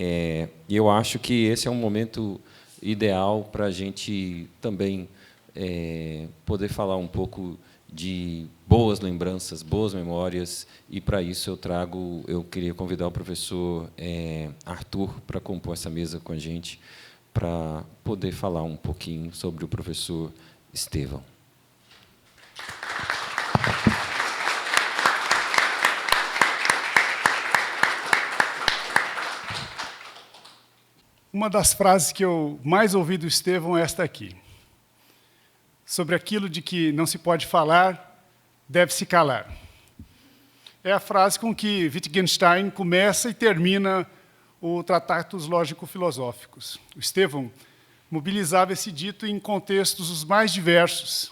E eu acho que esse é um momento ideal para a gente também poder falar um pouco de boas lembranças, boas memórias, e para isso eu queria convidar o professor Arthur para compor essa mesa com a gente, para poder falar um pouquinho sobre o professor Estevão. Uma das frases que eu mais ouvi do Estevão é esta aqui: sobre aquilo de que não se pode falar, deve-se calar. É a frase com que Wittgenstein começa e termina o Tratados Lógico-Filosóficos. O Estevão mobilizava esse dito em contextos os mais diversos,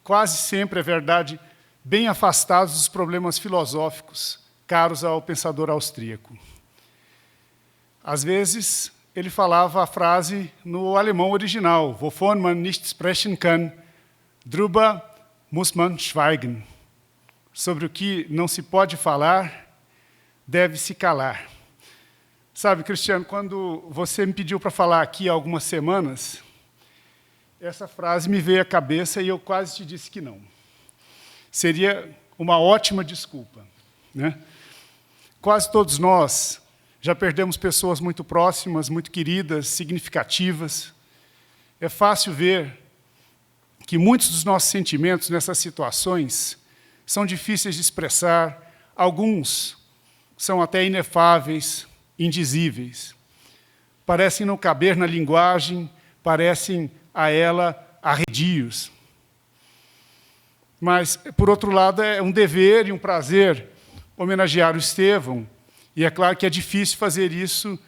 quase sempre, é verdade, bem afastados dos problemas filosóficos caros ao pensador austríaco. Às vezes, ele falava a frase no alemão original: Wovon man nicht sprechen kann, drüber muss man schweigen. Sobre o que não se pode falar, deve-se calar. Sabe, Cristiano, quando você me pediu para falar aqui há algumas semanas, essa frase me veio à cabeça e eu quase te disse que não. Seria uma ótima desculpa, né? Quase todos nós já perdemos pessoas muito próximas, muito queridas, significativas. É fácil ver que muitos dos nossos sentimentos nessas situações são difíceis de expressar, alguns são até inefáveis, indizíveis. Parecem não caber na linguagem, parecem a ela arredios. Mas, por outro lado, é um dever e um prazer homenagear o Estevão, e é claro que é difícil fazer isso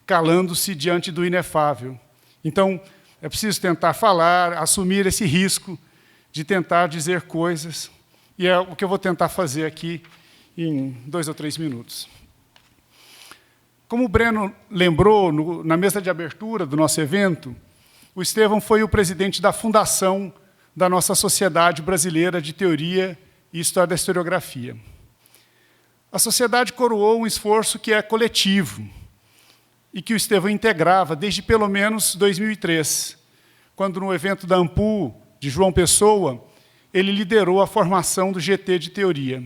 calando-se diante do inefável. Então, é preciso tentar falar, assumir esse risco de tentar dizer coisas, e é o que eu vou tentar fazer aqui em 2 ou 3 minutos. Como o Breno lembrou na mesa de abertura do nosso evento, o Estevão foi o presidente da fundação da nossa Sociedade Brasileira de Teoria e História da Historiografia. A sociedade coroou um esforço que é coletivo e que o Estevão integrava desde pelo menos 2003, quando, no evento da AMPU de João Pessoa, ele liderou a formação do GT de Teoria.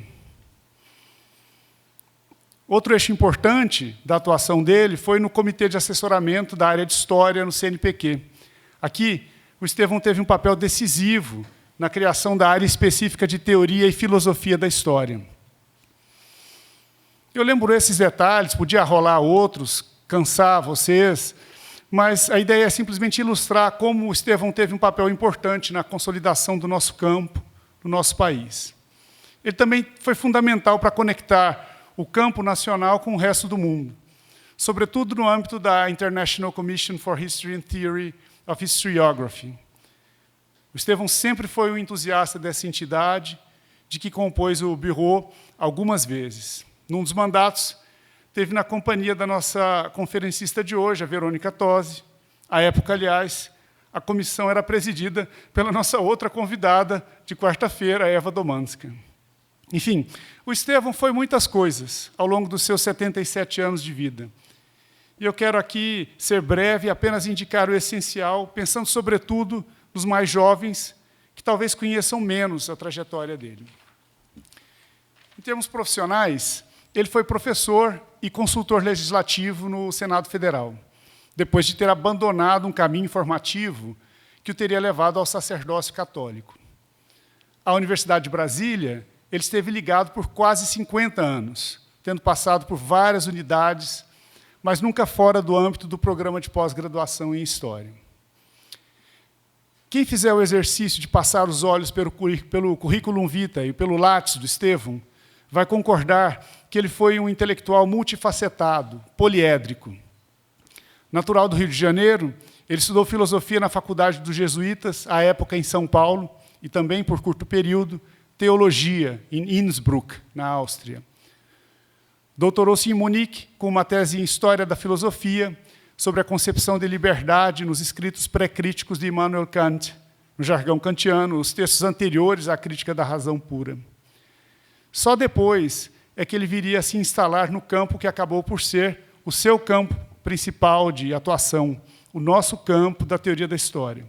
Outro eixo importante da atuação dele foi no Comitê de Assessoramento da área de História no CNPq. Aqui, o Estevão teve um papel decisivo na criação da área específica de Teoria e Filosofia da História. Eu lembro esses detalhes, podia rolar outros, cansar vocês, mas a ideia é simplesmente ilustrar como o Estevão teve um papel importante na consolidação do nosso campo, do nosso país. Ele também foi fundamental para conectar o campo nacional com o resto do mundo, sobretudo no âmbito da International Commission for History and Theory of Historiography. O Estevão sempre foi um entusiasta dessa entidade, de que compôs o Bureau algumas vezes. Num dos mandatos, teve na companhia da nossa conferencista de hoje, a Verônica Tosi. À época, aliás, a comissão era presidida pela nossa outra convidada de quarta-feira, a Eva Domanska. Enfim, o Estevão foi muitas coisas ao longo dos seus 77 anos de vida. E eu quero aqui ser breve e apenas indicar o essencial, pensando, sobretudo, nos mais jovens, que talvez conheçam menos a trajetória dele. Em termos profissionais, ele foi professor e consultor legislativo no Senado Federal, depois de ter abandonado um caminho formativo que o teria levado ao sacerdócio católico. À Universidade de Brasília, ele esteve ligado por quase 50 anos, tendo passado por várias unidades, mas nunca fora do âmbito do programa de pós-graduação em História. Quem fizer o exercício de passar os olhos pelo currículo vitae e pelo Lattes do Estevão, vai concordar que ele foi um intelectual multifacetado, poliédrico. Natural do Rio de Janeiro, ele estudou filosofia na Faculdade dos Jesuítas, à época em São Paulo, e também, por curto período, teologia em Innsbruck, na Áustria. Doutorou-se em Munique, com uma tese em História da Filosofia, sobre a concepção de liberdade nos escritos pré-críticos de Immanuel Kant, no jargão kantiano, os textos anteriores à crítica da razão pura. Só depois é que ele viria a se instalar no campo que acabou por ser o seu campo principal de atuação, o nosso campo da teoria da história.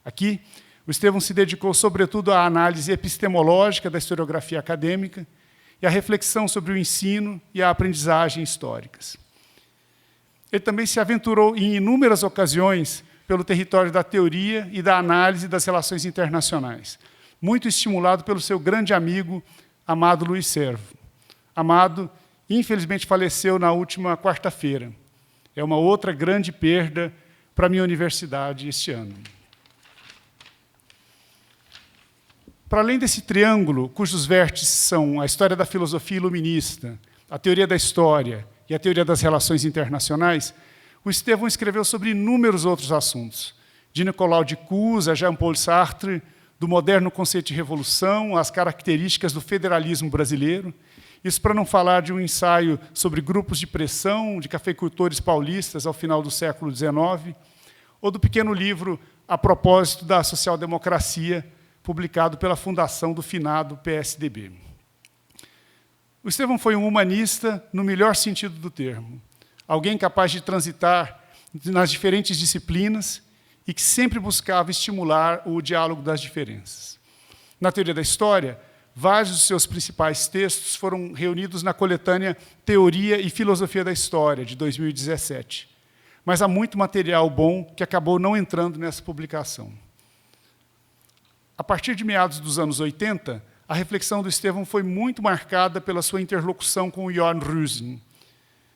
Aqui, o Estevão se dedicou, sobretudo, à análise epistemológica da historiografia acadêmica e à reflexão sobre o ensino e a aprendizagem históricas. Ele também se aventurou em inúmeras ocasiões pelo território da teoria e da análise das relações internacionais, muito estimulado pelo seu grande amigo, Amado Luiz Servo. Amado, infelizmente, faleceu na última quarta-feira. É uma outra grande perda para a minha universidade este ano. Para além desse triângulo, cujos vértices são a história da filosofia iluminista, a teoria da história e a teoria das relações internacionais, o Estevão escreveu sobre inúmeros outros assuntos, de Nicolau de Cusa a Jean-Paul Sartre, do moderno conceito de revolução, às características do federalismo brasileiro, isso para não falar de um ensaio sobre grupos de pressão, de cafeicultores paulistas ao final do século XIX, ou do pequeno livro A Propósito da Social-Democracia, publicado pela fundação do finado PSDB. O Estevão foi um humanista no melhor sentido do termo, alguém capaz de transitar nas diferentes disciplinas e que sempre buscava estimular o diálogo das diferenças. Na teoria da história, vários dos seus principais textos foram reunidos na coletânea Teoria e Filosofia da História, de 2017. Mas há muito material bom que acabou não entrando nessa publicação. A partir de meados dos anos 80, a reflexão do Estevão foi muito marcada pela sua interlocução com o Johan Rüsen.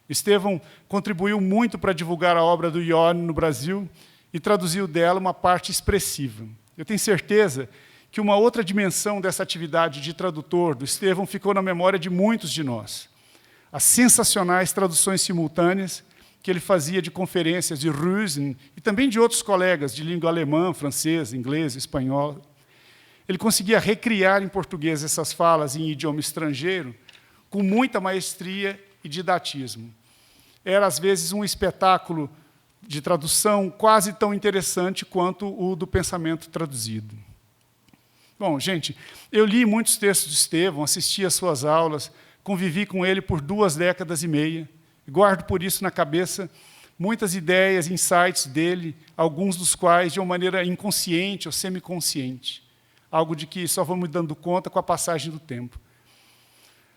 Estevão contribuiu muito para divulgar a obra do Johan no Brasil e traduziu dela uma parte expressiva. Eu tenho certeza que uma outra dimensão dessa atividade de tradutor do Estevão ficou na memória de muitos de nós. As sensacionais traduções simultâneas que ele fazia de conferências de Rüsen e também de outros colegas de língua alemã, francesa, inglês, espanhol. Ele conseguia recriar em português essas falas em idioma estrangeiro com muita maestria e didatismo. Era, às vezes, um espetáculo de tradução quase tão interessante quanto o do pensamento traduzido. Bom, gente, eu li muitos textos de Estevão, assisti às suas aulas, convivi com ele por 2 décadas e meia, e guardo por isso na cabeça muitas ideias, insights dele, alguns dos quais de uma maneira inconsciente ou semiconsciente, algo de que só vamos dando conta com a passagem do tempo.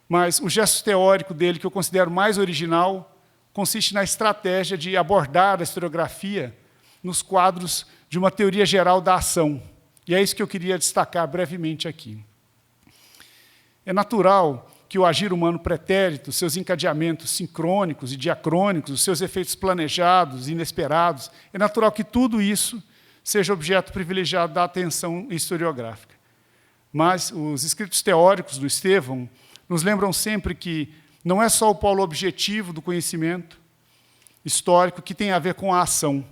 Mas o gesto teórico dele, que eu considero mais original, consiste na estratégia de abordar a historiografia nos quadros de uma teoria geral da ação. E é isso que eu queria destacar brevemente aqui. É natural que o agir humano pretérito, seus encadeamentos sincrônicos e diacrônicos, os seus efeitos planejados, inesperados, é natural que tudo isso seja objeto privilegiado da atenção historiográfica. Mas os escritos teóricos do Estevão nos lembram sempre que não é só o polo objetivo do conhecimento histórico que tem a ver com a ação.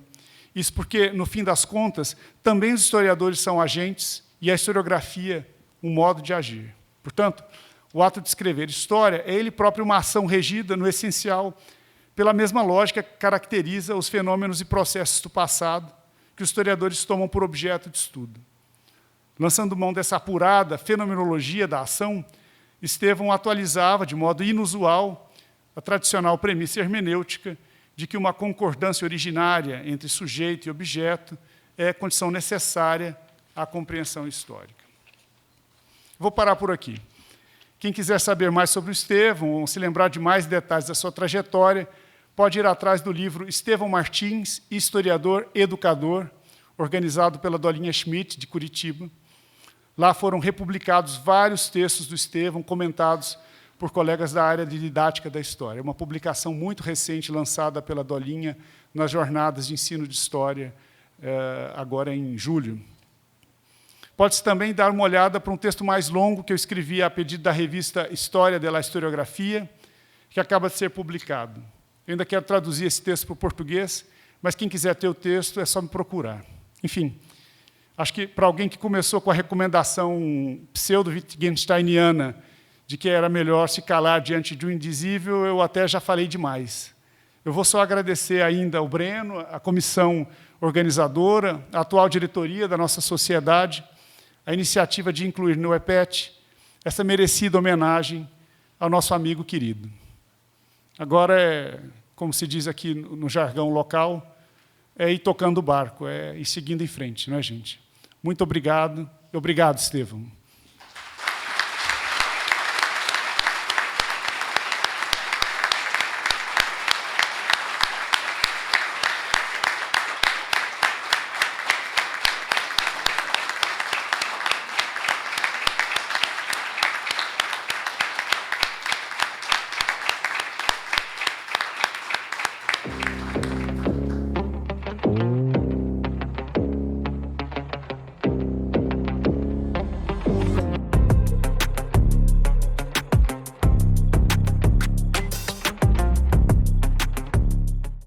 Isso porque, no fim das contas, também os historiadores são agentes e a historiografia um modo de agir. Portanto, o ato de escrever história é ele próprio uma ação regida, no essencial, pela mesma lógica que caracteriza os fenômenos e processos do passado que os historiadores tomam por objeto de estudo. Lançando mão dessa apurada fenomenologia da ação, Estevão atualizava, de modo inusual, a tradicional premissa hermenêutica de que uma concordância originária entre sujeito e objeto é condição necessária à compreensão histórica. Vou parar por aqui. Quem quiser saber mais sobre o Estevão, ou se lembrar de mais detalhes da sua trajetória, pode ir atrás do livro Estevão Martins, Historiador Educador, organizado pela Dolinha Schmidt, de Curitiba. Lá foram republicados vários textos do Estevão, comentados por colegas da área de didática da história. É uma publicação muito recente, lançada pela Dolinha nas jornadas de ensino de história, agora em julho. Pode-se também dar uma olhada para um texto mais longo que eu escrevi a pedido da revista História de la Historiografia, que acaba de ser publicado. Eu ainda quero traduzir esse texto para o português, mas quem quiser ter o texto é só me procurar. Enfim, acho que para alguém que começou com a recomendação pseudo-wittgensteiniana de que era melhor se calar diante de um indizível, eu até já falei demais. Eu vou só agradecer ainda ao Breno, a comissão organizadora, a atual diretoria da nossa sociedade, a iniciativa de incluir no EPET essa merecida homenagem ao nosso amigo querido. Agora é como se diz aqui no jargão local, é ir tocando o barco, é ir seguindo em frente, não é, gente? Muito obrigado. Obrigado, Estevão.